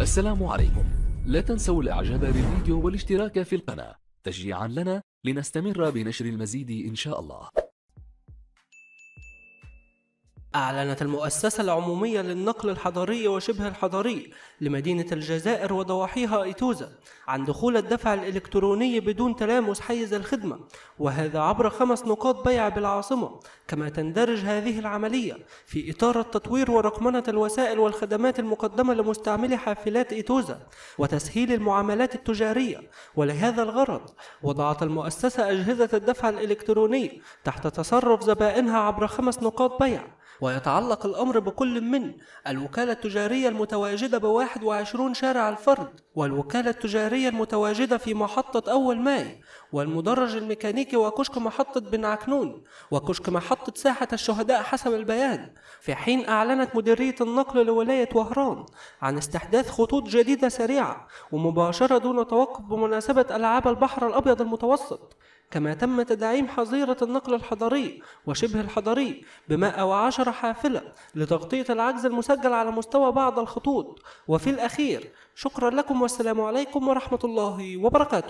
السلام عليكم. لا تنسوا الاعجاب بالفيديو والاشتراك في القناة تشجيعا لنا لنستمر بنشر المزيد إن شاء الله. أعلنت المؤسسة العمومية للنقل الحضري وشبه الحضري لمدينة الجزائر وضواحيها إيتوزا عن دخول الدفع الإلكتروني بدون تلامس حيز الخدمة، وهذا عبر 5 نقاط بيع بالعاصمة. كما تندرج هذه العملية في إطار التطوير ورقمنة الوسائل والخدمات المقدمة لمستعملي حافلات إيتوزا وتسهيل المعاملات التجارية. ولهذا الغرض وضعت المؤسسة أجهزة الدفع الإلكتروني تحت تصرف زبائنها عبر 5 نقاط بيع، ويتعلق الأمر بكل من الوكالة التجارية المتواجدة ب21 شارع الفرد، والوكالة التجارية المتواجدة في محطة أول ماي، والمدرج الميكانيكي، وكشك محطة بن عكنون، وكشك محطة ساحة الشهداء حسب البيان. في حين أعلنت مديرية النقل لولاية وهران عن استحداث خطوط جديدة سريعة ومباشرة دون توقف بمناسبة ألعاب البحر الأبيض المتوسط. كما تم تدعيم حظيرة النقل الحضري وشبه الحضري ب110 حافلة لتغطية العجز المسجل على مستوى بعض الخطوط. وفي الأخير شكرا لكم والسلام عليكم ورحمة الله وبركاته.